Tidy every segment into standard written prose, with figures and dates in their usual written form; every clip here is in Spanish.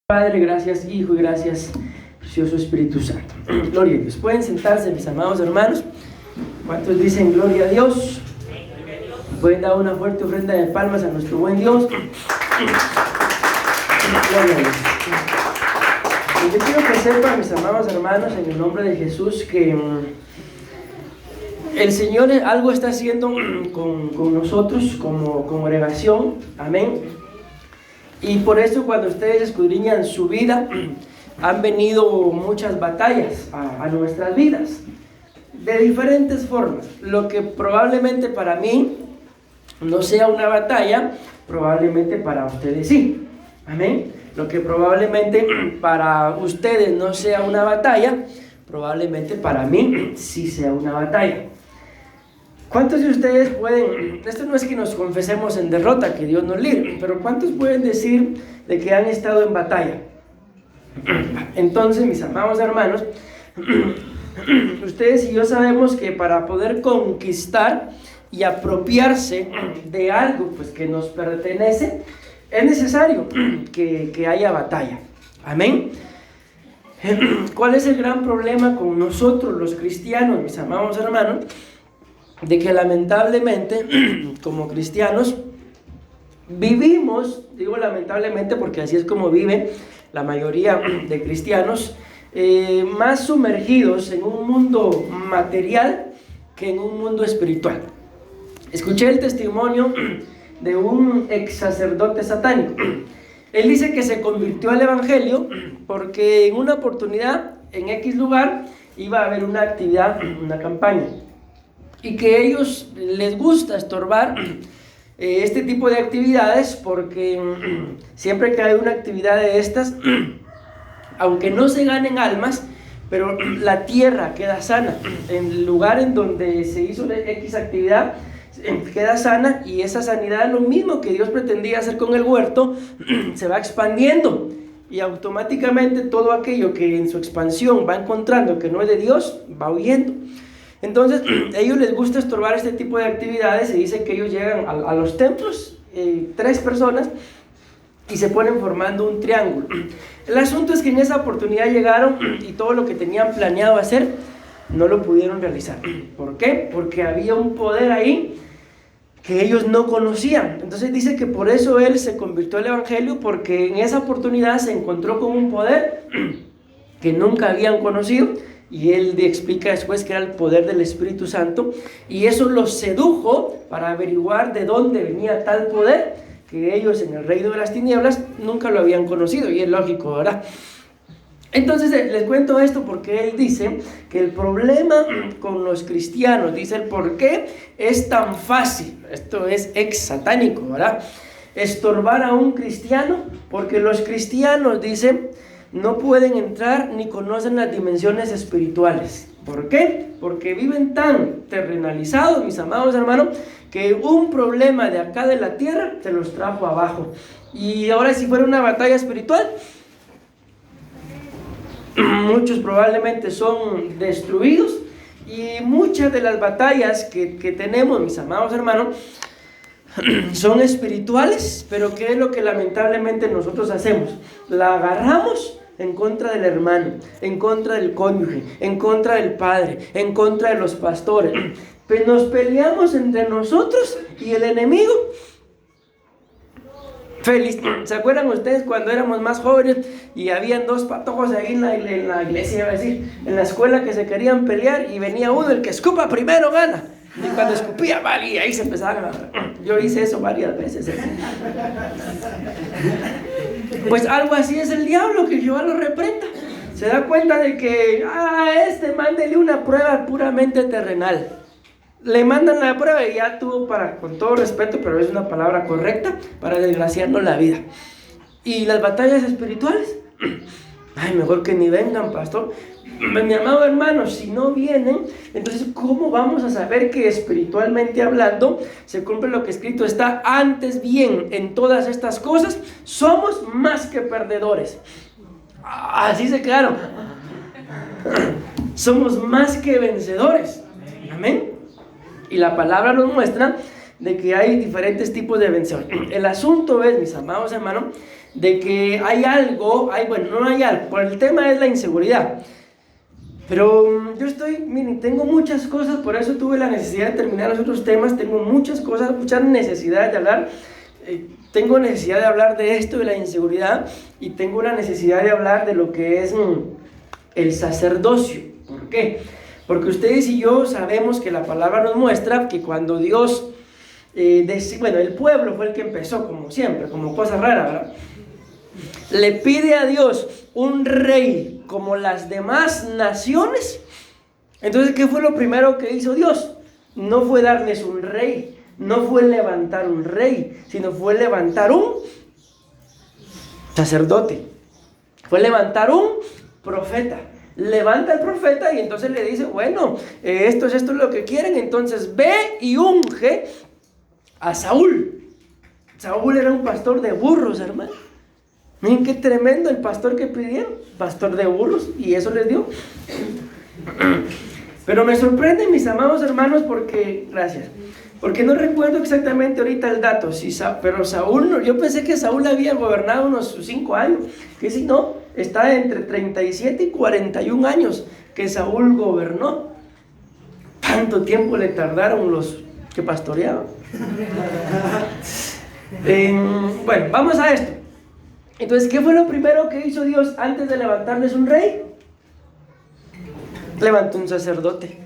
Padre, gracias Hijo y gracias Precioso Espíritu Santo. Gloria a Dios. Pueden sentarse, mis amados hermanos. ¿Cuántos dicen gloria a Dios? Pueden dar una fuerte ofrenda de palmas a nuestro buen Dios. Gloria a Dios. Yo quiero que sepan, mis amados hermanos, en el nombre de Jesús, que el Señor algo está haciendo con nosotros como congregación. Amén. Y por eso cuando ustedes escudriñan su vida, han venido muchas batallas a nuestras vidas, de diferentes formas. Lo que probablemente para mí no sea una batalla, probablemente para ustedes sí. Amén. Lo que probablemente para ustedes no sea una batalla, probablemente para mí sí sea una batalla. ¿Cuántos de ustedes pueden, esto no es que nos confesemos en derrota, que Dios nos libre, pero cuántos pueden decir de que han estado en batalla? Entonces, mis amados hermanos, ustedes y yo sabemos que para poder conquistar y apropiarse de algo pues, que nos pertenece, es necesario que haya batalla. Amén. ¿Cuál es el gran problema con nosotros los cristianos, mis amados hermanos? De que lamentablemente como cristianos vivimos, digo lamentablemente porque así es como viven la mayoría de cristianos, más sumergidos en un mundo material que en un mundo espiritual. Escuché el testimonio de un ex sacerdote satánico. Él dice que se convirtió al evangelio porque en una oportunidad en X lugar iba a haber una actividad, una campaña, y que a ellos les gusta estorbar este tipo de actividades porque siempre que hay una actividad de estas, aunque no se ganen almas, pero la tierra queda sana. En el lugar en donde se hizo X actividad queda sana, y esa sanidad, lo mismo que Dios pretendía hacer con el huerto, se va expandiendo, y automáticamente todo aquello que en su expansión va encontrando que no es de Dios, va huyendo. Entonces, a ellos les gusta estorbar este tipo de actividades. Se dice que ellos llegan a los templos, 3 personas, y se ponen formando un triángulo. El asunto es que en esa oportunidad llegaron y todo lo que tenían planeado hacer no lo pudieron realizar. ¿Por qué? Porque había un poder ahí que ellos no conocían. Entonces dice que por eso él se convirtió al evangelio, porque en esa oportunidad se encontró con un poder que nunca habían conocido. Y él explica después que era el poder del Espíritu Santo, y eso los sedujo para averiguar de dónde venía tal poder, que ellos en el reino de las tinieblas nunca lo habían conocido, y es lógico, ¿verdad? Entonces les cuento esto porque él dice que el problema con los cristianos, dice el por qué es tan fácil, esto es ex satánico, ¿verdad? Estorbar a un cristiano, porque los cristianos, dice, no pueden entrar ni conocen las dimensiones espirituales. ¿Por qué? Porque viven tan terrenalizados, mis amados hermanos, que un problema de acá de la tierra se los trajo abajo. Y ahora, si fuera una batalla espiritual, muchos probablemente son destruidos. Y muchas de las batallas que tenemos, mis amados hermanos, son espirituales, pero ¿qué es lo que lamentablemente nosotros hacemos? La agarramos en contra del hermano, en contra del cónyuge, en contra del padre, en contra de los pastores. Pues nos peleamos entre nosotros y el enemigo. Feliz. ¿Se acuerdan ustedes cuando éramos más jóvenes y habían 2 patojos ahí en la iglesia, iba a decir, en la escuela, que se querían pelear, y venía uno, el que escupa primero gana? Y cuando escupía, vale, y ahí se empezaban a... Yo hice eso varias veces. Pues algo así es el diablo, que Jehová lo reprenda. Se da cuenta de que mándele una prueba puramente terrenal. Le mandan la prueba y ya tuvo, con todo respeto, pero es una palabra correcta, para desgraciarnos la vida. Y las batallas espirituales, mejor que ni vengan, pastor. Mi amado hermano, si no vienen, entonces ¿cómo vamos a saber que espiritualmente hablando se cumple lo que escrito está? Antes bien, en todas estas cosas somos más que perdedores. Así se quedaron. Somos más que vencedores. Amén. Y la palabra nos muestra de que hay diferentes tipos de vencedores. El asunto es, mis amados hermanos, de que hay algo, bueno, no hay algo, pero el tema es la inseguridad. Pero yo miren, tengo muchas cosas, por eso tuve la necesidad de terminar los otros temas, tengo muchas cosas, mucha necesidad de hablar. Tengo necesidad de hablar de esto, de la inseguridad, y tengo una necesidad de hablar de lo que es el sacerdocio. ¿Por qué? Porque ustedes y yo sabemos que la palabra nos muestra que cuando Dios, el pueblo fue el que empezó, como siempre, como cosa rara, ¿verdad? Le pide a Dios un rey como las demás naciones. Entonces, ¿qué fue lo primero que hizo Dios? No fue darles un rey, no fue levantar un rey, sino fue levantar un sacerdote, fue levantar un profeta. Levanta el profeta y entonces le dice, bueno, esto es lo que quieren, entonces ve y unge a Saúl. Saúl era un pastor de burros, hermano. Miren qué tremendo el pastor que pidieron, pastor de burros, y eso les dio. Pero me sorprende, mis amados hermanos, porque no recuerdo exactamente ahorita el dato, pero Saúl, yo pensé que Saúl había gobernado unos 5 años, que si no, está entre 37 y 41 años que Saúl gobernó. Tanto tiempo le tardaron los que pastoreaban. Bueno, vamos a esto. Entonces, ¿qué fue lo primero que hizo Dios antes de levantarles un rey? Levantó un sacerdote,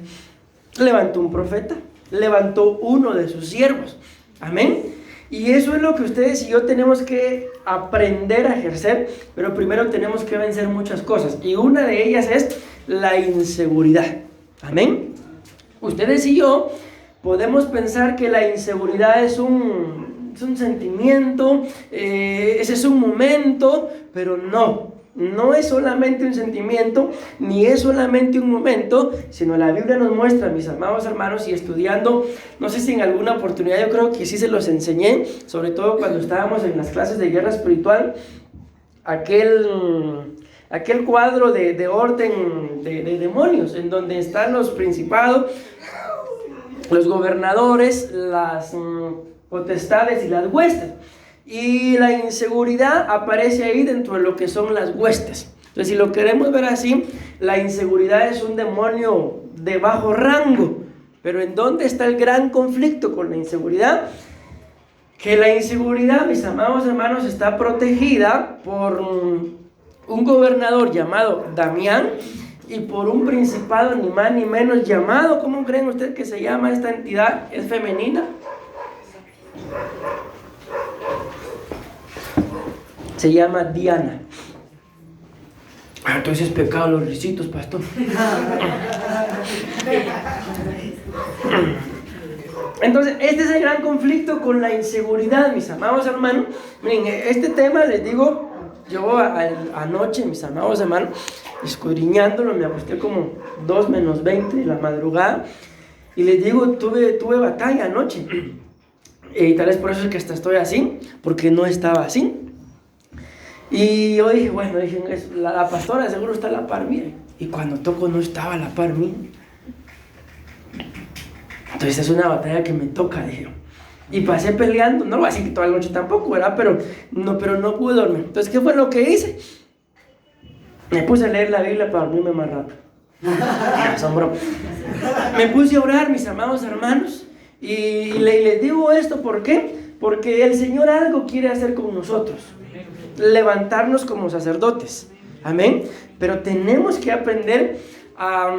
levantó un profeta, levantó uno de sus siervos. Amén. Y eso es lo que ustedes y yo tenemos que aprender a ejercer, pero primero tenemos que vencer muchas cosas, y una de ellas es la inseguridad. Amén. Ustedes y yo podemos pensar que la inseguridad es un sentimiento, ese es un momento, pero no es solamente un sentimiento, ni es solamente un momento, sino la Biblia nos muestra, mis amados hermanos, y estudiando, no sé si en alguna oportunidad, yo creo que sí se los enseñé, sobre todo cuando estábamos en las clases de guerra espiritual, aquel cuadro de orden de demonios, en donde están los principados, los gobernadores, las potestades y las huestes. Y la inseguridad aparece ahí dentro de lo que son las huestes. Entonces, si lo queremos ver así, la inseguridad es un demonio de bajo rango. Pero ¿en dónde está el gran conflicto con la inseguridad? Que la inseguridad, mis amados hermanos, está protegida por un gobernador llamado Damián y por un principado ni más ni menos llamado, ¿cómo creen ustedes que se llama esta entidad? ¿Es femenina? Se llama Diana. Entonces es pecado los risitos, pastor. Entonces, este es el gran conflicto con la inseguridad, mis amados hermanos. Miren, este tema, les digo, yo anoche, mis amados hermanos, escudriñándolo, me acosté como 2 menos 20 de la madrugada, y les digo, tuve batalla anoche. Y tal vez por eso es que hasta estoy así, porque no estaba así. Y yo dije, bueno, la pastora seguro está a la par mía. Y cuando toco no estaba a la par mía. Entonces es una batalla que me toca, dije. Y pasé peleando, no lo voy a decir que toda la noche tampoco, ¿verdad? Pero no pude dormir. Entonces, ¿qué fue lo que hice? Me puse a leer la Biblia para dormirme más rápido. Son bromas. Me puse a orar, mis amados hermanos. Y les digo esto, ¿por qué? Porque el Señor algo quiere hacer con nosotros. Levantarnos como sacerdotes. Amén. Pero tenemos que aprender a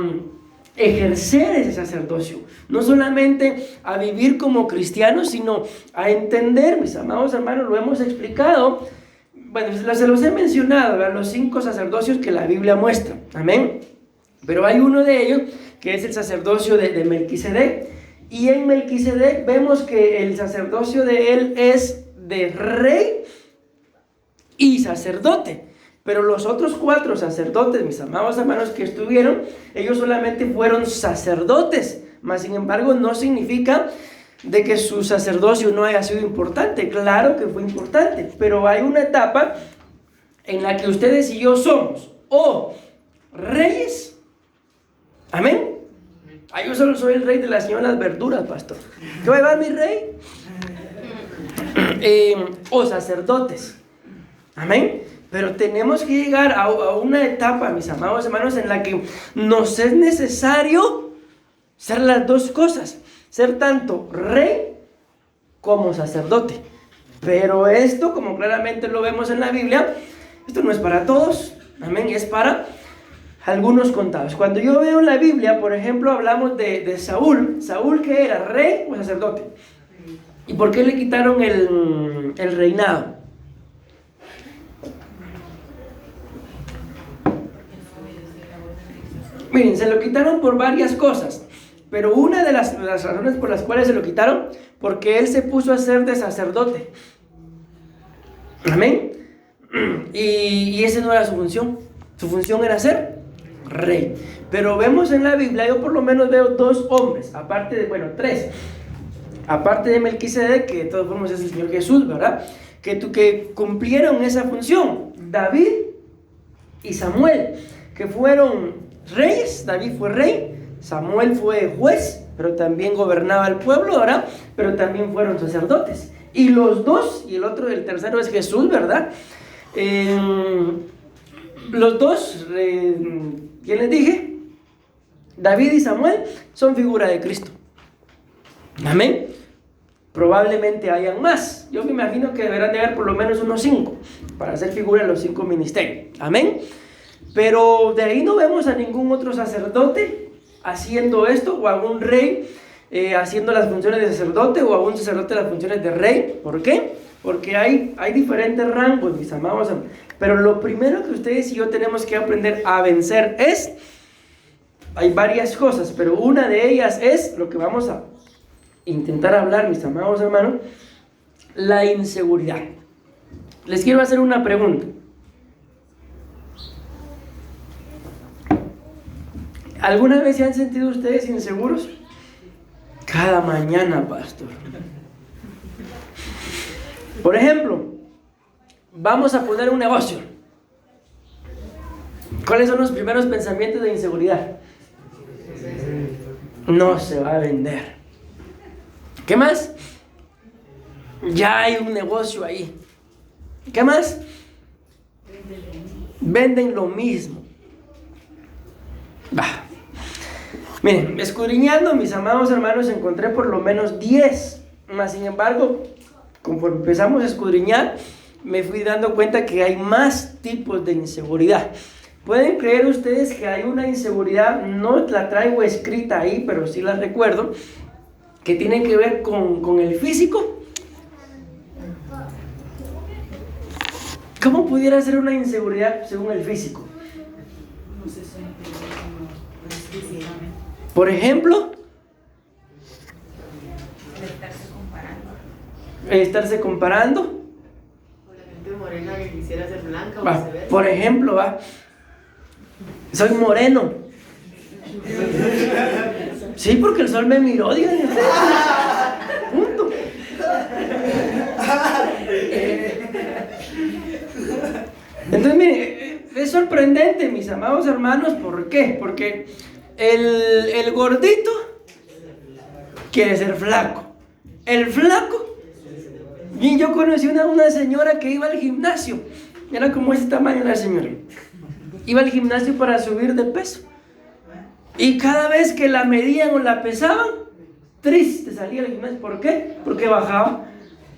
ejercer ese sacerdocio. No solamente a vivir como cristianos, sino a entender, mis amados hermanos, lo hemos explicado. Bueno, se los he mencionado, ¿verdad? Los 5 sacerdocios que la Biblia muestra. Amén. Pero hay uno de ellos que es el sacerdocio de Melquisedec. Y en Melquisedec vemos que el sacerdocio de él es de rey y sacerdote. Pero los otros 4 sacerdotes, mis amados hermanos, que estuvieron, ellos solamente fueron sacerdotes. Mas, sin embargo, no significa de que su sacerdocio no haya sido importante. Claro que fue importante, pero hay una etapa en la que ustedes y yo somos o reyes. Amén. Yo solo soy el rey de la señora las verduras, pastor. ¿Qué va a llevar mi rey? O sacerdotes. Amén. Pero tenemos que llegar a una etapa, mis amados hermanos, en la que nos es necesario ser las dos cosas. Ser tanto rey como sacerdote. Pero esto, como claramente lo vemos en la Biblia, esto no es para todos. Amén. Es para algunos contados. Cuando yo veo en la Biblia, por ejemplo, hablamos de Saúl. ¿Saúl qué era? ¿Rey o sacerdote? ¿Y por qué le quitaron el reinado? Miren, se lo quitaron por varias cosas, pero una de las razones por las cuales se lo quitaron, porque él se puso a ser de sacerdote. Amén. Y esa no era su función. Su función era ser rey. Pero vemos en la Biblia, yo por lo menos veo dos hombres, aparte de, bueno, tres, aparte de Melquisedec, que de todos formas es el Señor Jesús, ¿verdad? Que cumplieron esa función. David y Samuel, que fueron reyes. David fue rey, Samuel fue juez, pero también gobernaba el pueblo, ¿verdad? Pero también fueron sacerdotes. Y los dos, y el tercero es Jesús, ¿verdad? Los dos, ¿quién les dije? David y Samuel son figura de Cristo. Amén. Probablemente hayan más. Yo me imagino que deberán de haber por lo menos unos 5 para hacer figura de los 5 ministerios. Amén. Pero de ahí no vemos a ningún otro sacerdote haciendo esto, o a un rey haciendo las funciones de sacerdote, o a un sacerdote las funciones de rey. ¿Por qué? Porque hay diferentes rangos, mis amados. Pero lo primero que ustedes y yo tenemos que aprender a vencer es, hay varias cosas, pero una de ellas es lo que vamos a intentar hablar, mis amados hermanos, la inseguridad. Les quiero hacer una pregunta. ¿Alguna vez se han sentido ustedes inseguros? Cada mañana, pastor. Por ejemplo, vamos a poner un negocio. ¿Cuáles son los primeros pensamientos de inseguridad? No se va a vender. ¿Qué más? Ya hay un negocio ahí. ¿Qué más? Venden lo mismo. Bah. Miren, escudriñando, mis amados hermanos, encontré por lo menos 10. Mas, sin embargo, conforme empezamos a escudriñar, me fui dando cuenta que hay más tipos de inseguridad. ¿Pueden creer ustedes que hay una inseguridad? No la traigo escrita ahí, pero sí la recuerdo, que tiene que ver con el físico. ¿Cómo pudiera ser una inseguridad según el físico? Por ejemplo, estarse comparando. O la gente morena que quisiera ser blanca o viceversa. Por ejemplo, soy moreno. Sí, porque el sol me miró, díganme. Punto. Entonces, mire, es sorprendente, mis amados hermanos. ¿Por qué? Porque el gordito quiere ser flaco. El flaco. Y yo conocí una señora que iba al gimnasio. Era como ese tamaño la señora. Iba al gimnasio para subir de peso. Y cada vez que la medían o la pesaban, triste salía del gimnasio. ¿Por qué? Porque bajaba.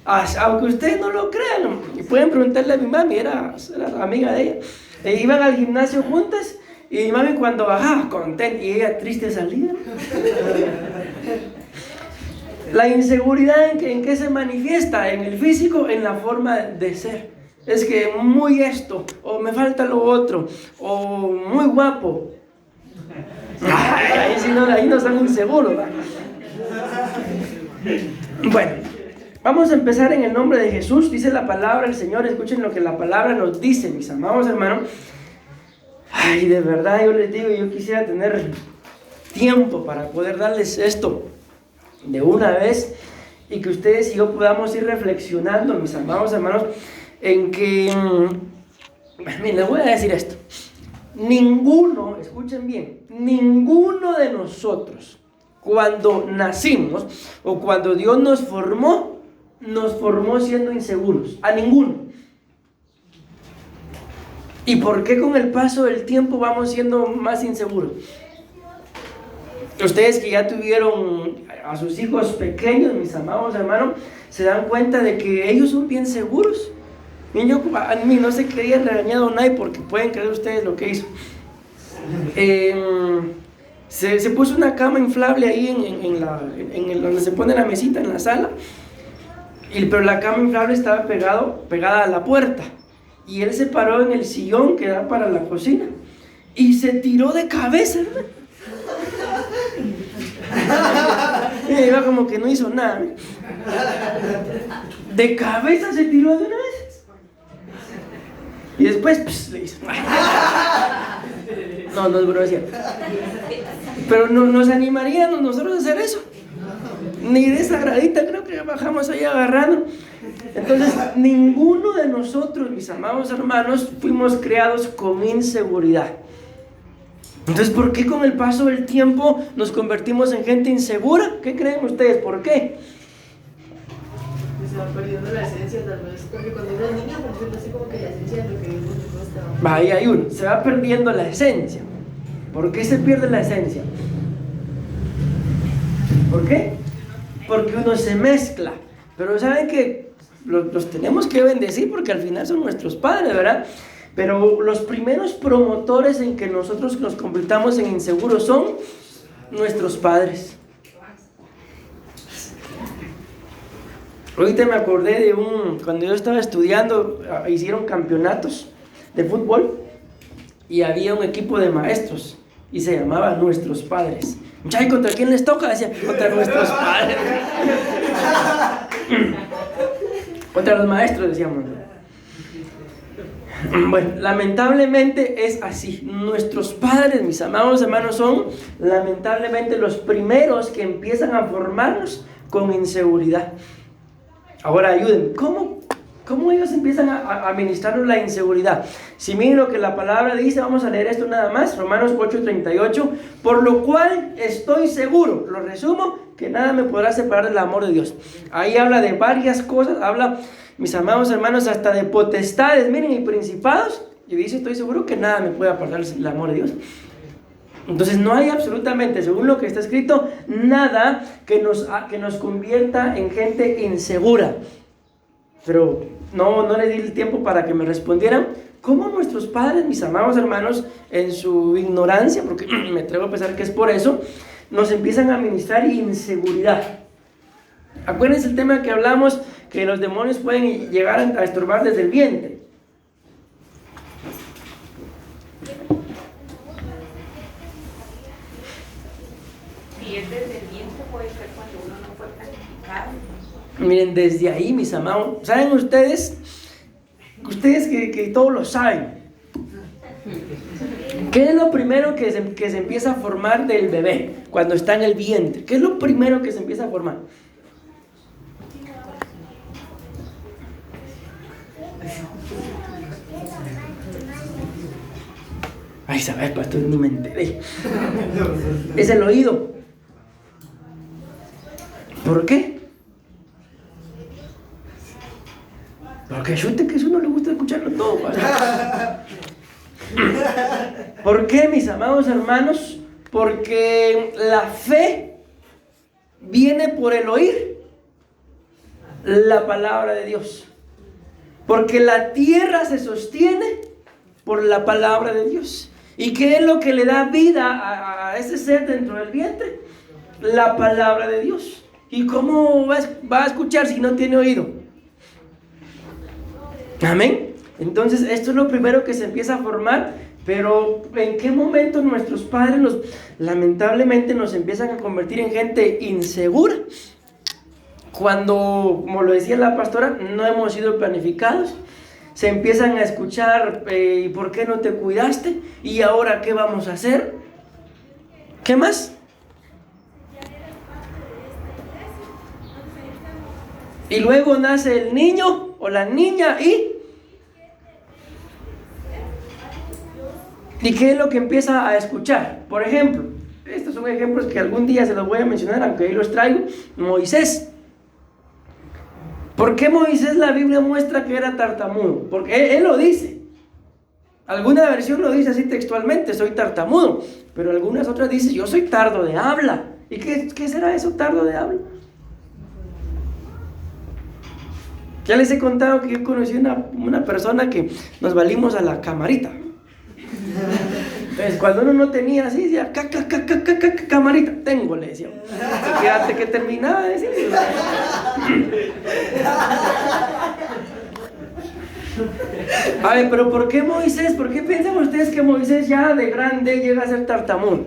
Aunque ustedes no lo crean, y pueden preguntarle a mi mami, era amiga de ella. Iban al gimnasio juntas y mi mami cuando bajaba contenta y ella triste salía. La inseguridad ¿en qué se manifiesta? En el físico, en la forma de ser. Es que muy esto, o me falta lo otro, o muy guapo. Ahí no están inseguros. Bueno, vamos a empezar en el nombre de Jesús. Dice la palabra del Señor. Escuchen lo que la palabra nos dice, mis amados hermanos. Ay, de verdad yo les digo, yo quisiera tener tiempo para poder darles esto de una vez y que ustedes y yo podamos ir reflexionando, mis amados hermanos, en que, miren, les voy a decir esto. Ninguno, escuchen bien, ninguno de nosotros, cuando nacimos o cuando Dios nos formó siendo inseguros. A ninguno. ¿Y por qué con el paso del tiempo vamos siendo más inseguros? Ustedes que ya tuvieron a sus hijos pequeños, mis amados hermanos, se dan cuenta de que ellos son bien seguros. Yo a mí no se quería regañado nadie porque pueden creer ustedes lo que hizo. Se puso una cama inflable ahí donde se pone la mesita en la sala, pero la cama inflable estaba pegada a la puerta, y él se paró en el sillón que da para la cocina y se tiró de cabeza, hermano. Y iba como que no hizo nada. De cabeza se tiró de una vez. Y después le hizo. No es broma. Pero no nos animaríamos nosotros a hacer eso. Ni de esa gradita creo que bajamos ahí agarrando. Entonces, ninguno de nosotros, mis amados hermanos, fuimos creados con inseguridad. Entonces, ¿por qué con el paso del tiempo nos convertimos en gente insegura? ¿Qué creen ustedes? ¿Por qué? Se va perdiendo la esencia, tal vez, porque cuando uno es niño, por ejemplo, así como que la esencia de lo que Dios nos cuesta. Ahí hay uno, se va perdiendo la esencia. ¿Por qué se pierde la esencia? ¿Por qué? Porque uno se mezcla. Pero saben que los tenemos que bendecir porque al final son nuestros padres, ¿verdad? Pero los primeros promotores en que nosotros nos convirtamos en inseguros son nuestros padres. Ahorita me acordé de cuando yo estaba estudiando, hicieron campeonatos de fútbol y había un equipo de maestros y se llamaba Nuestros Padres. ¿Y contra quién les toca? Decía, contra nuestros padres. Contra los maestros, decíamos. Bueno, lamentablemente es así. Nuestros padres, mis amados hermanos, son lamentablemente los primeros que empiezan a formarnos con inseguridad. Ahora ayúdenme, ¿cómo ellos empiezan a administrarnos la inseguridad? Si miren lo que la palabra dice, vamos a leer esto nada más, Romanos 8:38, por lo cual estoy seguro, lo resumo, que nada me podrá separar del amor de Dios. Ahí habla de varias cosas, habla, mis amados hermanos, hasta de potestades, miren, y principados, y dice, estoy seguro que nada me puede apartar del amor de Dios. Entonces no hay absolutamente, según lo que está escrito, nada que nos convierta en gente insegura. Pero no les di el tiempo para que me respondieran cómo nuestros padres, mis amados hermanos, en su ignorancia, porque me atrevo a pensar que es por eso, nos empiezan a administrar inseguridad. Acuérdense el tema que hablamos, que los demonios pueden llegar a estorbar desde el vientre. Y es desde el vientre, puede ser cuando uno no fue planificado. Miren, desde ahí, mis amados, ¿saben ustedes que todos lo saben? ¿Qué es lo primero que se empieza a formar del bebé cuando está en el vientre? ¿Qué es lo primero que se empieza a formar? Ay, sabes, pastor, ni me enteré. Es el oído. ¿Por qué? Porque chute que a uno le gusta escucharlo todo, pastor. ¿Por qué, mis amados hermanos? Porque la fe viene por el oír la palabra de Dios. Porque la tierra se sostiene por la palabra de Dios. ¿Y qué es lo que le da vida a ese ser dentro del vientre? La palabra de Dios. ¿Y cómo va a escuchar si no tiene oído? Amén. Entonces esto es lo primero que se empieza a formar. Pero ¿en qué momento nuestros padres lamentablemente nos empiezan a convertir en gente insegura? Cuando, como lo decía la pastora, no hemos sido planificados. Se empiezan a escuchar, ¿y por qué no te cuidaste? ¿Y ahora qué vamos a hacer? ¿Qué más? Y luego nace el niño o la niña ¿y qué es lo que empieza a escuchar? Por ejemplo, estos son ejemplos que algún día se los voy a mencionar, aunque ahí los traigo. Moisés. ¿Por qué Moisés la Biblia muestra que era tartamudo? Porque él lo dice. Alguna versión lo dice así textualmente, soy tartamudo, pero algunas otras dicen, yo soy tardo de habla. ¿Y qué será eso, tardo de habla? Ya les he contado que yo conocí una persona que nos valimos a la camarita. Entonces, cuando uno no tenía así, decía, camarita, tengo, le decía. Así que antes que terminaba de decir. A ver, pero ¿por qué Moisés? ¿Por qué piensan ustedes que Moisés ya de grande llega a ser tartamudo?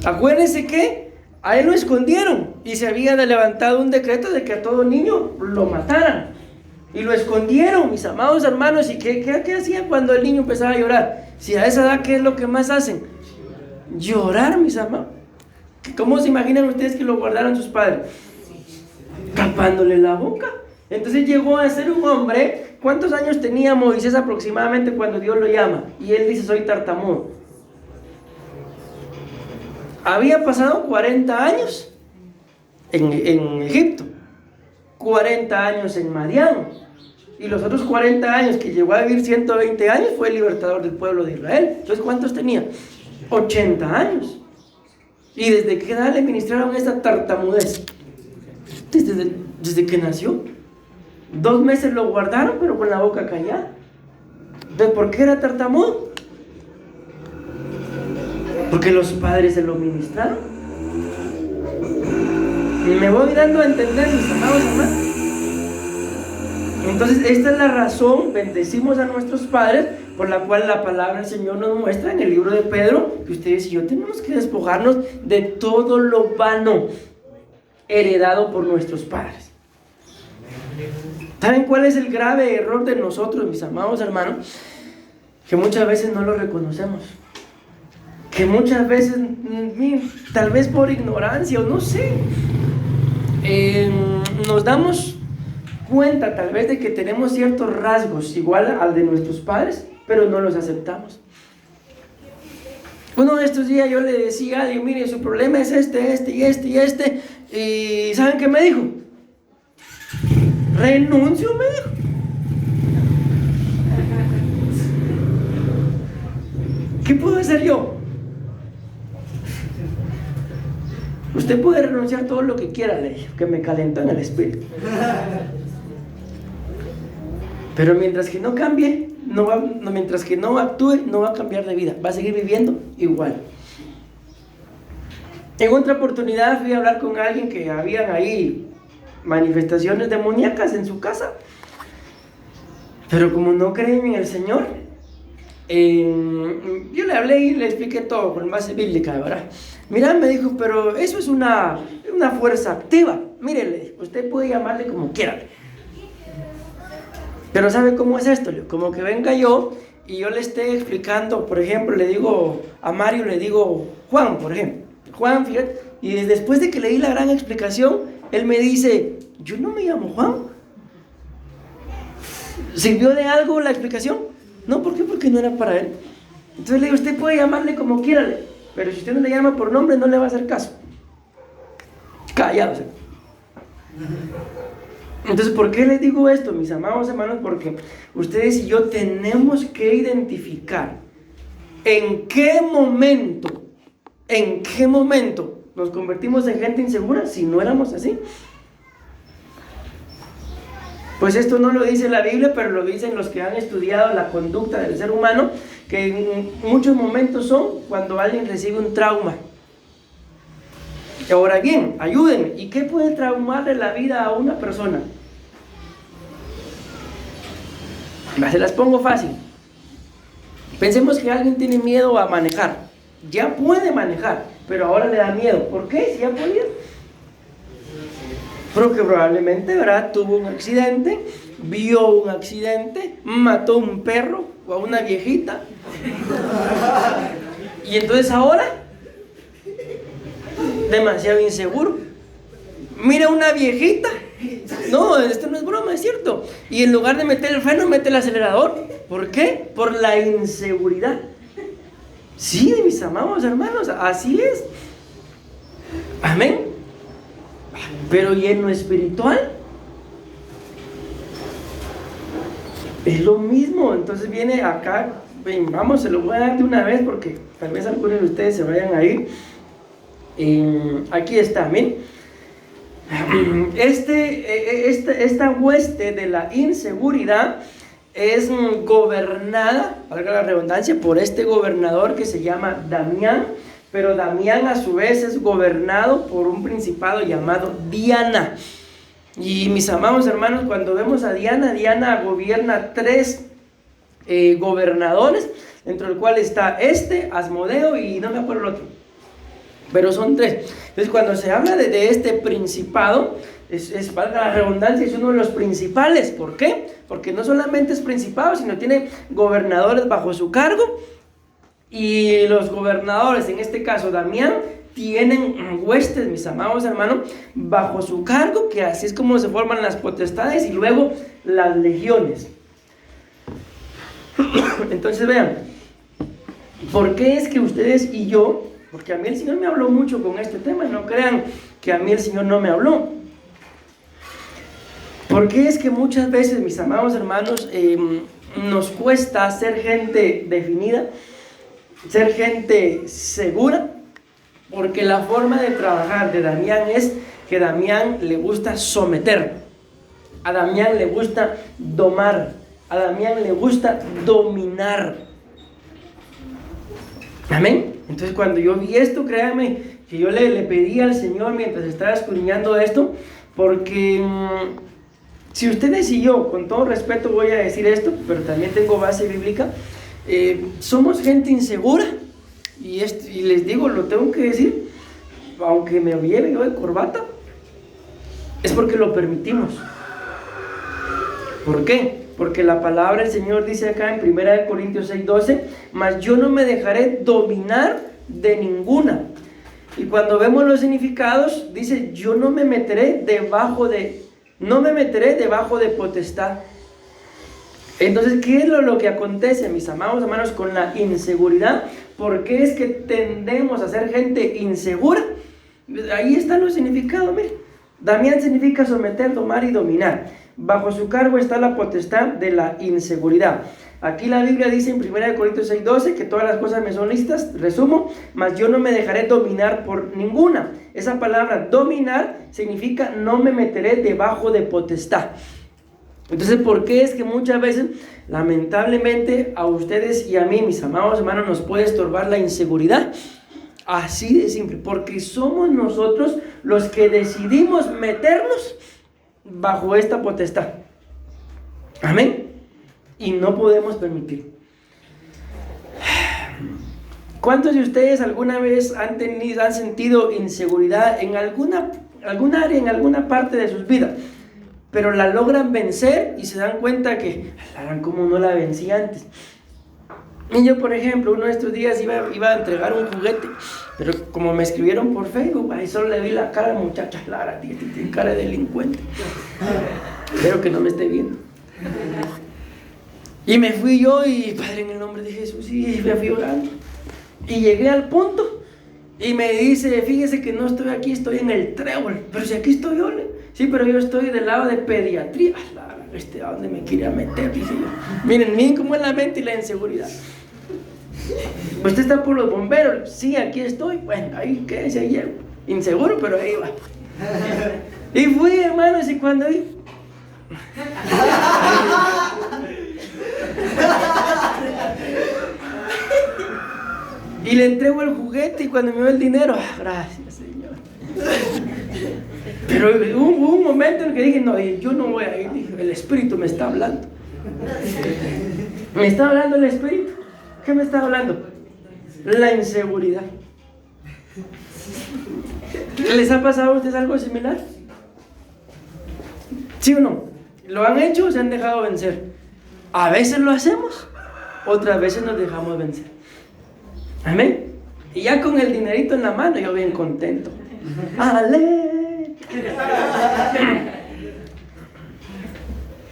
Acuérdense que a él lo escondieron y se había levantado un decreto de que a todo niño lo mataran. Y lo escondieron, mis amados hermanos. ¿Y qué hacían cuando el niño empezaba a llorar? Si a esa edad, ¿qué es lo que más hacen? Llorar, mis amados. ¿Cómo se imaginan ustedes que lo guardaron sus padres? Tapándole la boca. Entonces llegó a ser un hombre. ¿Cuántos años tenía Moisés aproximadamente cuando Dios lo llama? Y él dice, soy tartamudo. Había pasado 40 años en Egipto, 40 años en Madián, y los otros 40 años que llegó a vivir 120 años fue el libertador del pueblo de Israel. Entonces, ¿cuántos tenía? 80 años. ¿Y desde qué edad le ministraron esta tartamudez? Desde que nació. 2 meses lo guardaron, pero con la boca callada. Entonces, ¿por qué era tartamudo? Porque los padres se lo ministraron. Me voy dando a entender, mis amados hermanos. Entonces, esta es la razón, bendecimos a nuestros padres, por la cual la palabra del Señor nos muestra en el libro de Pedro, que ustedes y yo tenemos que despojarnos de todo lo vano heredado por nuestros padres. ¿Saben cuál es el grave error de nosotros, mis amados hermanos? Que muchas veces no lo reconocemos. Que muchas veces, tal vez por ignorancia o no sé, nos damos cuenta tal vez de que tenemos ciertos rasgos igual al de nuestros padres, pero no los aceptamos. Uno de estos días yo le decía, digo, mire, su problema es este, y ¿saben qué me dijo? Renuncio, me dijo. ¿Qué puedo hacer yo? Usted puede renunciar todo lo que quiera, le dije, que me calentó en el espíritu. Pero mientras que no cambie, mientras que no actúe, no va a cambiar de vida, va a seguir viviendo igual. En otra oportunidad fui a hablar con alguien que habían ahí manifestaciones demoníacas en su casa, pero como no creen en el Señor, yo le hablé y le expliqué todo con base bíblica, ¿verdad? Mira, me dijo, pero eso es una fuerza activa. Mírele, usted puede llamarle como quiera, pero ¿sabe cómo es esto? Como que venga yo y yo le esté explicando, por ejemplo, le digo a Mario, le digo Juan, por ejemplo, Juan, fíjate, y después de que le di la gran explicación, él me dice, yo no me llamo Juan. ¿Sirvió de algo la explicación? No, ¿por qué? Porque no era para él. Entonces le digo, usted puede llamarle como quiera, pero si usted no le llama por nombre, no le va a hacer caso. Callado. Entonces, ¿por qué les digo esto, mis amados hermanos? Porque ustedes y yo tenemos que identificar en qué momento nos convertimos en gente insegura si no éramos así. Pues esto no lo dice la Biblia, pero lo dicen los que han estudiado la conducta del ser humano, que en muchos momentos son cuando alguien recibe un trauma. Ahora bien, ayúdenme, ¿y qué puede traumarle la vida a una persona? Se las pongo fácil. Pensemos que alguien tiene miedo a manejar. Ya puede manejar, pero ahora le da miedo. ¿Por qué? Si ya podía. Porque probablemente, ¿verdad?, tuvo un accidente, vio un accidente, mató a un perro o a una viejita. Y entonces ahora, demasiado inseguro. Mira una viejita. No, esto no es broma, es cierto. Y en lugar de meter el freno, mete el acelerador. ¿Por qué? Por la inseguridad. Sí, mis amados hermanos, así es. Amén. Pero ¿y en lo espiritual? Es lo mismo. Entonces viene acá, vamos, se lo voy a dar de una vez porque tal vez algunos de ustedes se vayan a ir. Aquí está, miren. Esta hueste de la inseguridad es gobernada, valga la redundancia, por este gobernador que se llama Damián, pero Damián a su vez es gobernado por un principado llamado Diana. Y mis amados hermanos, cuando vemos a Diana, Diana gobierna 3 gobernadores, dentro del cual está Asmodeo y no me acuerdo el otro, pero son 3. Entonces cuando se habla de este principado, valga la redundancia, es uno de los principales. ¿Por qué? Porque no solamente es principado, sino tiene gobernadores bajo su cargo, y los gobernadores, en este caso Damián, tienen huestes, mis amados hermanos, bajo su cargo, que así es como se forman las potestades y luego las legiones. Entonces vean, ¿por qué es que ustedes y yo, porque a mí el Señor me habló mucho con este tema, no crean que a mí el Señor no me habló? ¿Por qué es que muchas veces, mis amados hermanos, nos cuesta ser gente definida, ser gente segura? Porque la forma de trabajar de Damián es que a Damián le gusta someter, a Damián le gusta domar, a Damián le gusta dominar. Amén. Entonces cuando yo vi esto, créanme que yo le pedí al Señor mientras estaba escudriñando esto, porque si ustedes y yo, con todo respeto voy a decir esto, pero también tengo base bíblica, somos gente insegura. Y les digo, lo tengo que decir, aunque me lleve yo de corbata, es porque lo permitimos. ¿Por qué? Porque la palabra del Señor dice acá en 1 Corintios 6:12, mas yo no me dejaré dominar de ninguna. Y cuando vemos los significados, dice, yo no me meteré debajo de potestad. Entonces, ¿qué es lo que acontece, mis amados hermanos, con la inseguridad? ¿Por qué es que tendemos a ser gente insegura? Ahí están los significados, miren. Damián significa someter, domar y dominar. Bajo su cargo está la potestad de la inseguridad. Aquí la Biblia dice en 1 Corintios 6:12 que todas las cosas me son listas, resumo, mas yo no me dejaré dominar por ninguna. Esa palabra dominar significa no me meteré debajo de potestad. Entonces, ¿por qué es que muchas veces, lamentablemente, a ustedes y a mí, mis amados hermanos, nos puede estorbar la inseguridad? Así de simple, porque somos nosotros los que decidimos meternos bajo esta potestad. Amén. Y no podemos permitir. ¿Cuántos de ustedes alguna vez han sentido inseguridad en alguna área, en alguna parte de sus vidas? Pero la logran vencer y se dan cuenta que, ¿cómo no la vencí antes? Y yo, por ejemplo, uno de estos días iba a entregar un juguete, pero como me escribieron por Facebook, ahí solo le vi la cara a la muchacha, Lara, tiene cara de delincuente. Espero que no me esté viendo. Y me fui yo y, Padre, en el nombre de Jesús, y me fui orando. Y llegué al punto y me dice, fíjese que no estoy aquí, estoy en el trébol. Pero si aquí estoy yo, sí, pero yo estoy del lado de pediatría. ¿A dónde me quería meter? Dice yo. Miren cómo es la mente y la inseguridad. ¿Usted está por los bomberos? Sí, aquí estoy. Bueno, ahí quédese ahí. Inseguro, pero ahí va. Y fui, hermanos, y cuando vi... Y le entrego el juguete y cuando me dio el dinero, gracias, Señor. Pero hubo un momento en el que dije, no, yo no voy a ir, dije, el Espíritu me está hablando. ¿Me está hablando el Espíritu? ¿Qué me está hablando? La inseguridad. ¿Les ha pasado a ustedes algo similar? ¿Sí o no? ¿Lo han hecho o se han dejado vencer? A veces lo hacemos, otras veces nos dejamos vencer. Amén. Y ya con el dinerito en la mano, yo bien contento. ¡Ale!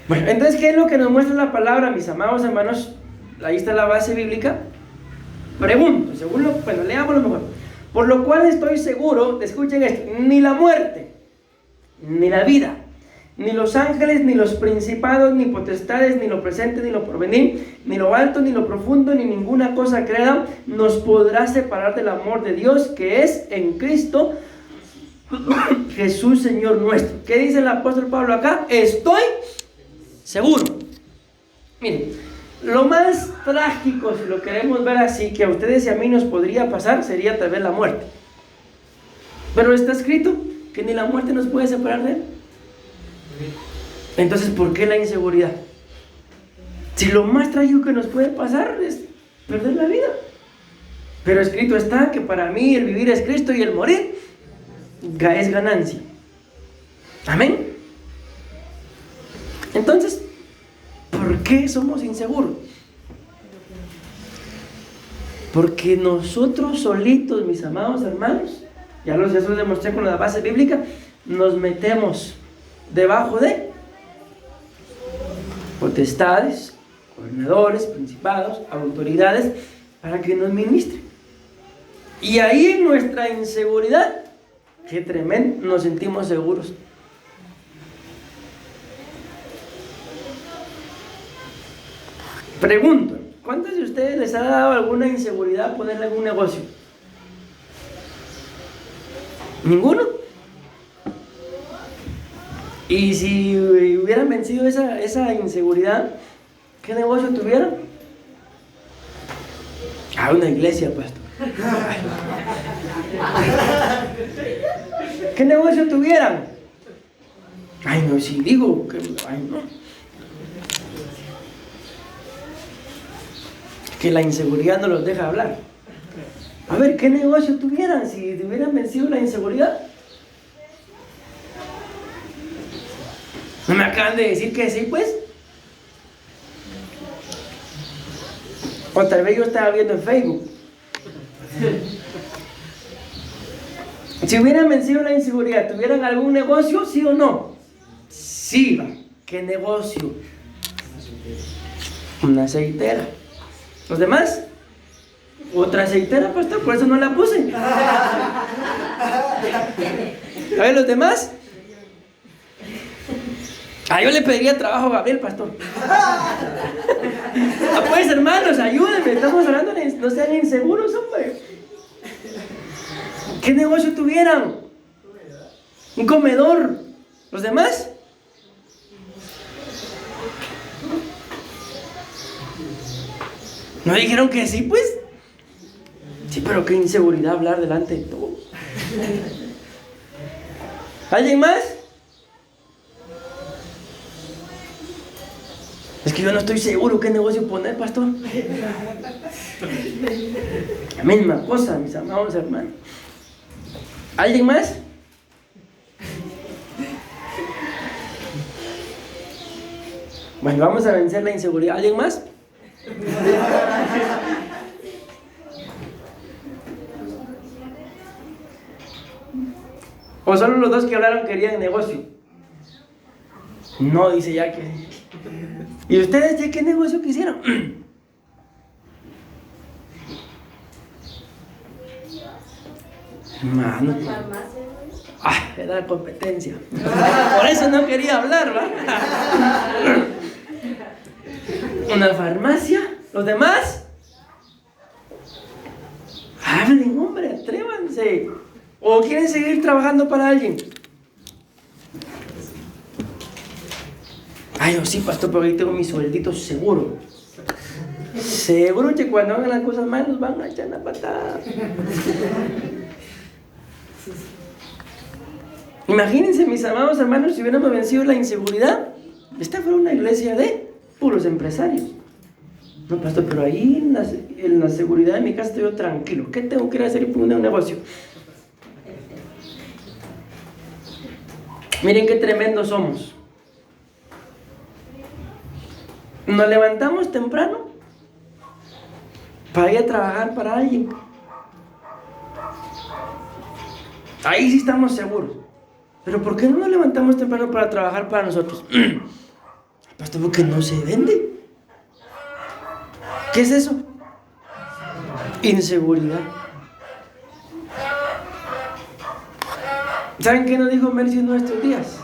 Bueno, entonces, ¿qué es lo que nos muestra la palabra, mis amados hermanos? Ahí está la base bíblica. Pregunto, leámoslo mejor. Por lo cual estoy seguro, escuchen esto, ni la muerte, ni la vida, ni los ángeles, ni los principados, ni potestades, ni lo presente, ni lo porvenir, ni lo alto, ni lo profundo, ni ninguna cosa creada nos podrá separar del amor de Dios que es en Cristo Jesús, Señor nuestro. ¿Qué dice el apóstol Pablo acá? Estoy seguro. Miren, lo más trágico, si lo queremos ver así, que a ustedes y a mí nos podría pasar, sería tal vez la muerte. Pero está escrito que ni la muerte nos puede separar de Él. Entonces, ¿por qué la inseguridad? Si lo más trágico que nos puede pasar es perder la vida. Pero escrito está que para mí el vivir es Cristo y el morir es ganancia. Amén. Entonces, ¿por qué somos inseguros? Porque nosotros solitos, mis amados hermanos, ya los demostré con la base bíblica, nos metemos debajo de potestades, gobernadores, principados, autoridades, para que nos ministren. Y ahí en nuestra inseguridad, qué tremendo, nos sentimos seguros. Pregunto, ¿cuántos de ustedes les ha dado alguna inseguridad ponerle algún negocio? ¿Ninguno? Y si hubieran vencido esa inseguridad, ¿qué negocio tuvieran? Una iglesia, pastor. ¿Qué negocio tuvieran? No, si digo que... no. Que la inseguridad no los deja hablar. A ver, ¿qué negocio tuvieran si hubieran vencido la inseguridad? ¿No me acaban de decir que sí, pues? O tal vez yo estaba viendo en Facebook. Si hubieran vencido la inseguridad, ¿tuvieran algún negocio, sí o no? Sí. ¿Qué negocio? Una aceitera. ¿Los demás? Otra aceitera, pastor, por eso no la puse. A ver, ¿los demás? Yo le pediría trabajo a Gabriel, pastor. Pues hermanos, ayúdenme, estamos hablando de no sean inseguros, hombre. ¿Qué negocio tuvieran? Un comedor. ¿Los demás? ¿No dijeron que sí, pues? Sí, pero qué inseguridad hablar delante de todos. ¿Alguien más? Es que yo no estoy seguro qué negocio poner, pastor. La misma cosa, mis amados hermanos. ¿Alguien más? Bueno, vamos a vencer la inseguridad. ¿Alguien más? ¿O solo los dos que hablaron querían negocio? No, dice ya que... ¿Y ustedes de qué negocio quisieron? Hermano, era la competencia. Por eso no quería hablar, ¿va? Una farmacia. ¿Los demás? Hablen, hombre, atrévanse. ¿O quieren seguir trabajando para alguien? Yo sí, pastor, pero ahí tengo mi sueldito seguro. Seguro que cuando hagan las cosas mal nos van a echar una patada. Imagínense, mis amados hermanos, si hubiéramos vencido la inseguridad, esta fuera una iglesia de puros empresarios. No, pastor, pero ahí en la seguridad de mi casa estoy yo tranquilo. ¿Qué tengo que ir a hacer y poner un negocio? Miren qué tremendos somos. Nos levantamos temprano para ir a trabajar para alguien. Ahí sí estamos seguros. Pero ¿por qué no nos levantamos temprano para trabajar para nosotros? Pastor, porque no se vende. ¿Qué es eso? Inseguridad. ¿Saben qué nos dijo Mercy en nuestros días?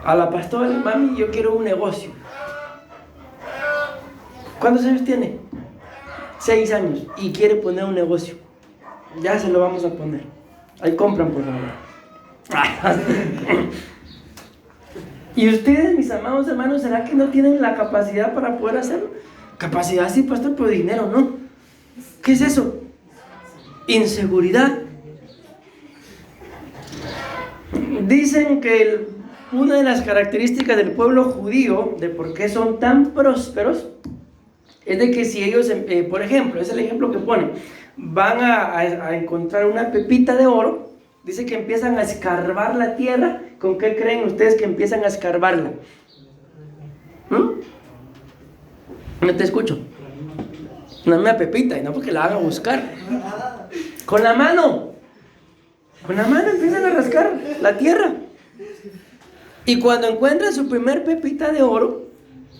a la pastora, mami, yo quiero un negocio. ¿Cuántos años tiene? 6 años y quiere poner un negocio. Ya se lo vamos a poner. Ahí compran, por favor. Y ustedes, mis amados hermanos, ¿será que no tienen la capacidad para poder hacerlo? Capacidad sí, pastor, pero dinero no. ¿Qué es eso? Inseguridad. Dicen que una de las características del pueblo judío, de por qué son tan prósperos, es de que si ellos, por ejemplo, es el ejemplo que ponen, van a encontrar una pepita de oro, dice que empiezan a escarbar la tierra. ¿Con qué creen ustedes que empiezan a escarbarla? No te escucho. Una pepita, y no porque la van a buscar. Con la mano. Con la mano empiezan a rascar la tierra. Y cuando encuentran su primer pepita de oro,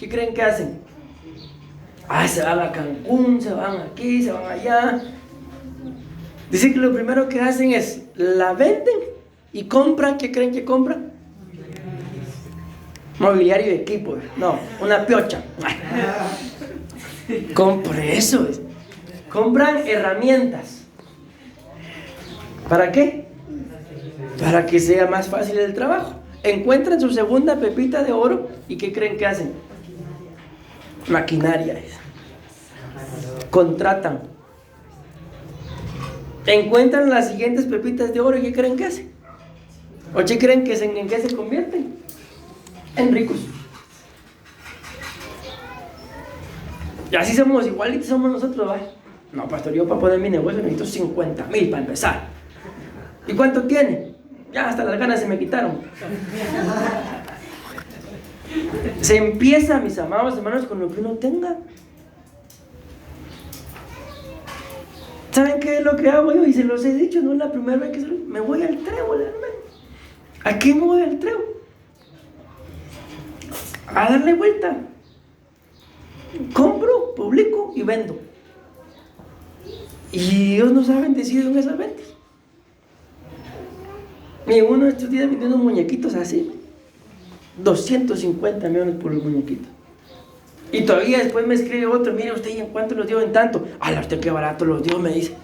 ¿qué creen que hacen? Se van a Cancún, se van aquí, se van allá. Dicen que lo primero que hacen es la venden y compran. ¿Qué creen que compran? Mobiliario de equipo. No, una piocha. Compre eso. Compran herramientas. ¿Para qué? Para que sea más fácil el trabajo. Encuentran su segunda pepita de oro y ¿qué creen que hacen? Maquinaria. Contratan. Encuentran las siguientes pepitas de oro y ¿qué creen que hacen? ¿O qué creen que en qué se convierten? En ricos. Y así somos, igualitos somos nosotros, ¿vale? No, pastor, yo para poner mi negocio necesito 50,000 para empezar. ¿Y cuánto tiene? Ya hasta las ganas se me quitaron. Se empieza, mis amados hermanos, con lo que uno tenga. ¿Saben qué es lo que hago yo? Y se los he dicho, no es la primera vez que me voy al trébol, hermano. ¿A qué me voy al trébol? A darle vuelta. Compro, publico y vendo. Y Dios nos ha bendecido en esas ventas. Y uno de estos días vendiendo muñequitos así, 250 millones por los muñequitos. Y todavía después me escribe otro, mire usted, ¿y en cuánto los dio? En tanto. Usted qué barato los dio, me dice.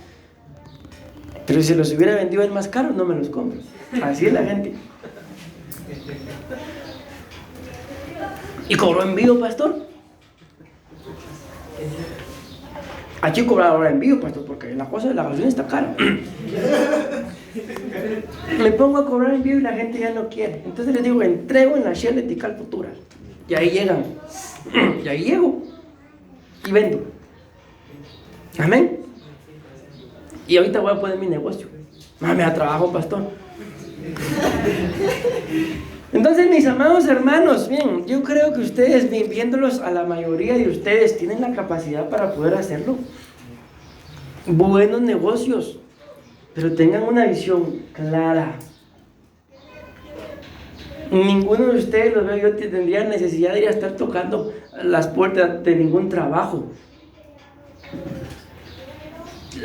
Pero si los hubiera vendido el más caro, no me los compro. Así es la gente. ¿Y cobró envío, pastor? Aquí cobraba ahora envío, pastor, porque la cosa de la gasolina está cara. Me pongo a cobrar envío y la gente ya no quiere. Entonces les digo, entrego en la Shell Ethical Futura. Y ahí llegan. Y ahí llego. Y vendo. Amén. Y ahorita voy a poner mi negocio. Me da trabajo, pastor. Entonces, mis amados hermanos, bien, yo creo que ustedes, viéndolos a la mayoría de ustedes, tienen la capacidad para poder hacerlo. Buenos negocios, pero tengan una visión clara. Ninguno de ustedes, los veo yo, tendría necesidad de ir a estar tocando las puertas de ningún trabajo.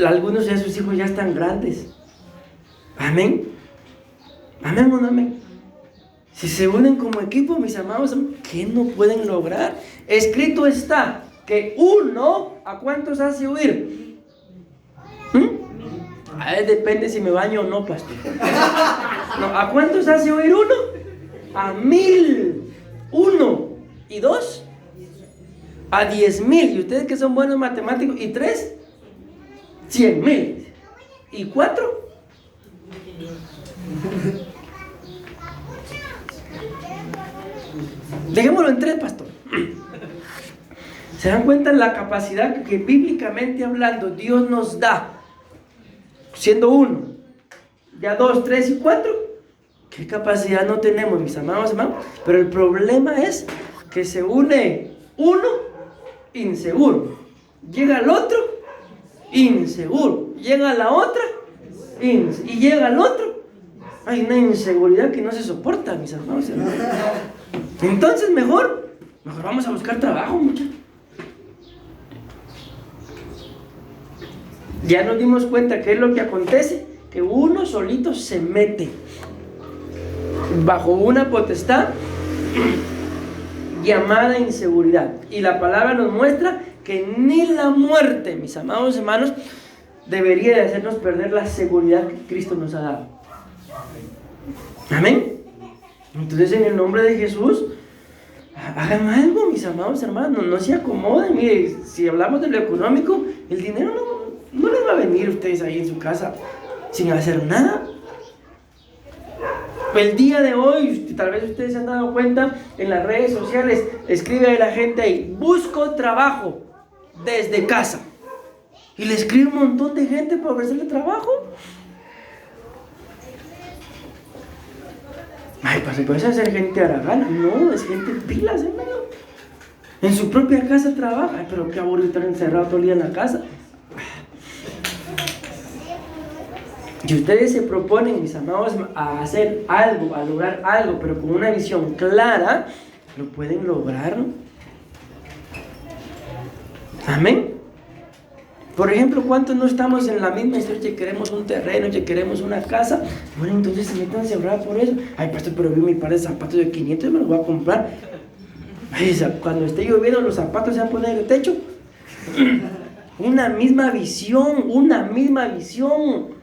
Algunos de sus hijos ya están grandes. Amén. Amén o no amén. Si se unen como equipo, mis amados, ¿qué no pueden lograr? Escrito está que uno, ¿a cuántos hace huir? Depende si me baño o no, pastor. No, ¿a cuántos hace huir uno? A 1,000. 1 y 2 a 10,000. Y ustedes que son buenos matemáticos. Y 3, 100,000. Y 4, dejémoslo en 3, pastor. ¿Se dan cuenta la capacidad que bíblicamente hablando Dios nos da? Siendo 1, ya 2, 3 y 4. ¿Qué capacidad no tenemos, mis amados hermanos? Pero el problema es que se une uno inseguro. Llega el otro inseguro. Llega la otra y llega el otro. Hay una inseguridad que no se soporta, mis amados hermanos. Entonces mejor vamos a buscar trabajo, muchachos. Ya nos dimos cuenta que es lo que acontece, que uno solito se mete bajo una potestad llamada inseguridad. Y la palabra nos muestra que ni la muerte, mis amados hermanos, debería de hacernos perder la seguridad que Cristo nos ha dado. Amén. Entonces, en el nombre de Jesús, hagan algo, mis amados hermanos, no se acomoden. Mire, si hablamos de lo económico, el dinero no les va a venir a ustedes ahí en su casa sin hacer nada. El día de hoy, tal vez ustedes se han dado cuenta, en las redes sociales, escribe a la gente ahí: busco trabajo desde casa. Y le escribe un montón de gente para ofrecerle trabajo. Ay, pues se puede hacer gente haragana. No, es gente pilas, hermano. En su propia casa trabaja. Ay, pero qué aburrido estar encerrado todo el día en la casa. Y ustedes se proponen, mis amados, a hacer algo, a lograr algo, pero con una visión clara, lo pueden lograr. Amén. Por ejemplo, ¿cuántos no estamos en la misma historia que queremos un terreno, que queremos una casa? Bueno, entonces se metan a sembrar por eso. Ay, pastor, pero vi mi par de zapatos de 500, yo me los voy a comprar. Ay, cuando esté lloviendo, los zapatos se van a poner en el techo. Una misma visión, una misma visión.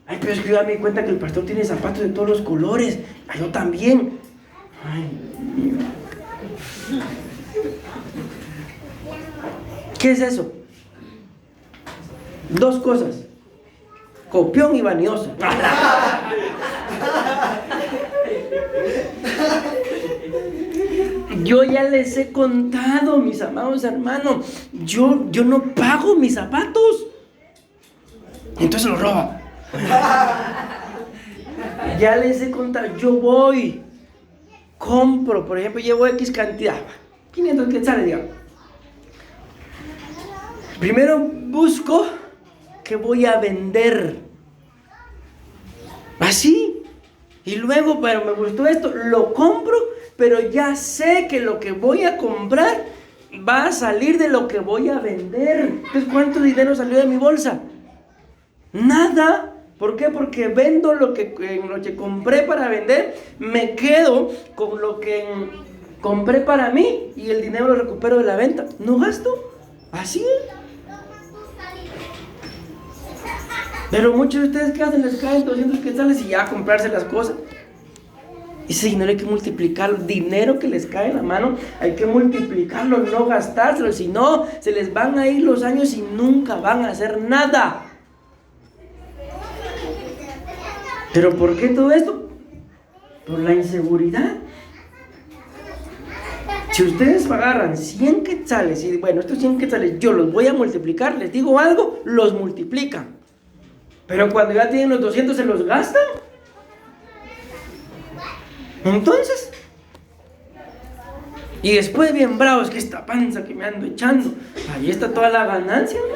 Ay, pero es que yo me di cuenta que el pastor tiene zapatos de todos los colores. Ay, yo también. Ay, ¿qué es eso? Dos cosas: copión y vanidoso. Yo ya les he contado, mis amados hermanos, yo no pago mis zapatos, entonces los roba. Ya les he contado, yo voy, compro, por ejemplo, llevo X cantidad, 500 quetzales, digamos. Primero busco que voy a vender, así, y luego, pero me gustó esto, lo compro, pero ya sé que lo que voy a comprar va a salir de lo que voy a vender. Entonces, ¿cuánto dinero salió de mi bolsa? Nada. ¿Por qué? Porque vendo lo que compré para vender, me quedo con lo que compré para mí y el dinero lo recupero de la venta. No gasto, así. Pero muchos de ustedes, ¿qué hacen? Les caen 200 quetzales y ya a comprarse las cosas. Ese dinero hay que multiplicarlo. Dinero que les cae en la mano, hay que multiplicarlo, no gastárselo. Si no, se les van a ir los años y nunca van a hacer nada. ¿Pero por qué todo esto? Por la inseguridad. Si ustedes agarran 100 quetzales y bueno, estos 100 quetzales yo los voy a multiplicar, les digo algo, los multiplican. Pero cuando ya tienen los 200 se los gastan. Entonces, y después bien bravos, que esta panza que me ando echando, ahí está toda la ganancia, ¿no?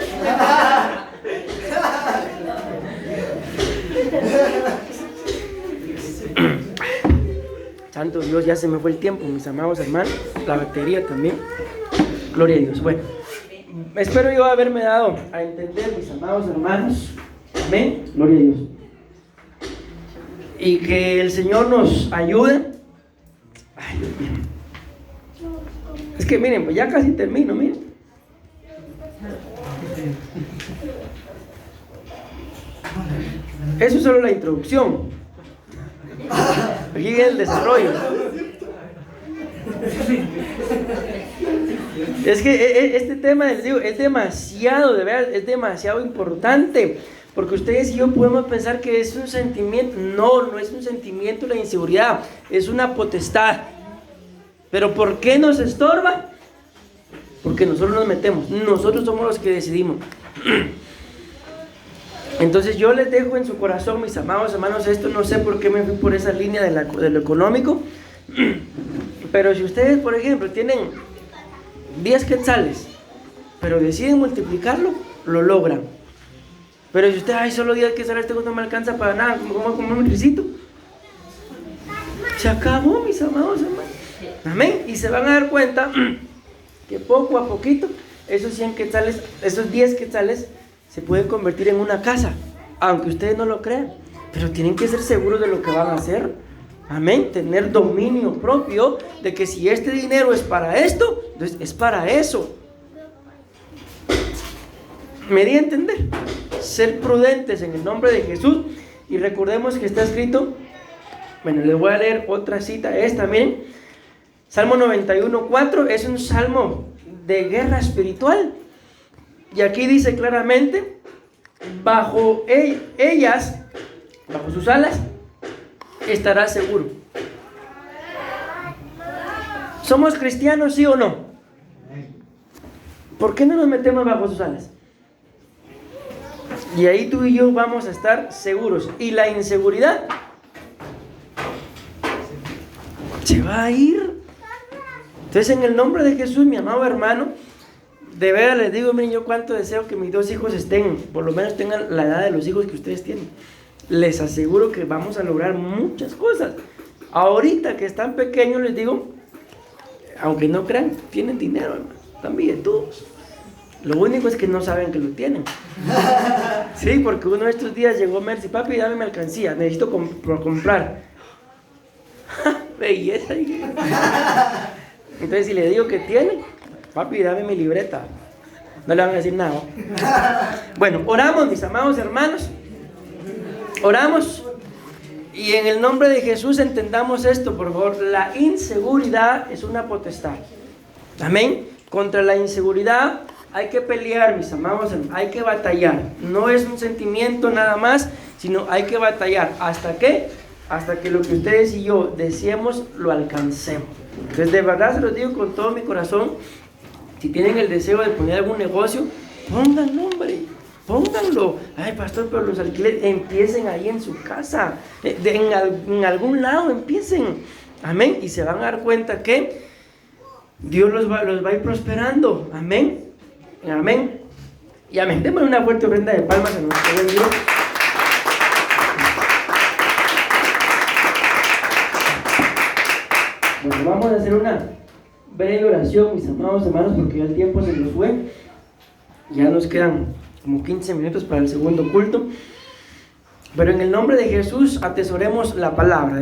Santo Dios, ya se me fue el tiempo, mis amados hermanos, la batería también. Gloria a Dios. Bueno, espero yo haberme dado a entender, mis amados hermanos. Amén. Gloria a Dios. Y que el Señor nos ayude. Ay, Dios mío. Es que miren, pues ya casi termino, miren. Eso es solo la introducción. Aquí viene el desarrollo. Es que este tema, les digo, es demasiado, de verdad, es demasiado importante. Porque ustedes y yo podemos pensar que es un sentimiento. No es un sentimiento la inseguridad, es una potestad. Pero ¿por qué nos estorba? Porque nosotros nos metemos, nosotros somos los que decidimos. Entonces yo les dejo en su corazón, mis amados hermanos, esto no sé por qué me fui por esa línea de lo económico. Pero si ustedes, por ejemplo, tienen 10 quetzales, pero deciden multiplicarlo, lo logran. Pero si usted, ay, solo 10 quetzales tengo, no me alcanza para nada, como un risito. Se acabó, mis amados hermanos. Amén. Y se van a dar cuenta que poco a poquito, esos 100 quetzales, esos 10 quetzales, se pueden convertir en una casa. Aunque ustedes no lo crean. Pero tienen que ser seguros de lo que van a hacer. Amén. Tener dominio propio de que si este dinero es para esto, entonces es para eso. ¿Me di a entender? Ser prudentes en el nombre de Jesús. Y recordemos que está escrito, bueno, les voy a leer otra cita, esta, miren. Salmo 91:4 es un salmo de guerra espiritual. Y aquí dice claramente, bajo ellas, bajo sus alas, estará seguro. ¿Somos cristianos, sí o no? ¿Por qué no nos metemos bajo sus alas? Y ahí tú y yo vamos a estar seguros. Y la inseguridad se va a ir. Entonces, en el nombre de Jesús, mi amado hermano, de verdad les digo, miren, yo cuánto deseo que mis 2 hijos estén, por lo menos tengan la edad de los hijos que ustedes tienen. Les aseguro que vamos a lograr muchas cosas. Ahorita que están pequeños, les digo, aunque no crean, tienen dinero, hermano, están billetudos. Lo único es que no saben que lo tienen. Sí, porque uno de estos días llegó Mercy, papi, dame mi alcancía, necesito comprar. Belleza. Entonces, si le digo que tiene, papi, dame mi libreta. No le van a decir nada. Bueno, oramos, mis amados hermanos. Oramos. Y en el nombre de Jesús entendamos esto, por favor. La inseguridad es una potestad. Amén. Contra la inseguridad hay que pelear, mis amados hermanos. Hay que batallar. No es un sentimiento nada más, sino hay que batallar. ¿Hasta qué? Hasta que lo que ustedes y yo deseemos lo alcancemos. Entonces, de verdad se los digo con todo mi corazón. Si tienen el deseo de poner algún negocio, pónganlo, hombre, pónganlo. Ay, pastor, pero los alquileres, empiecen ahí en su casa, en algún lado empiecen. Amén. Y se van a dar cuenta que Dios los va a ir prosperando. Amén. Amén. Y amén. Démosle una fuerte ofrenda de palmas a nuestro buen Dios. Bueno, vamos a hacer una breve oración, mis amados hermanos, porque ya el tiempo se nos fue. Ya nos quedan como 15 minutos para el segundo culto. Pero en el nombre de Jesús atesoremos la palabra.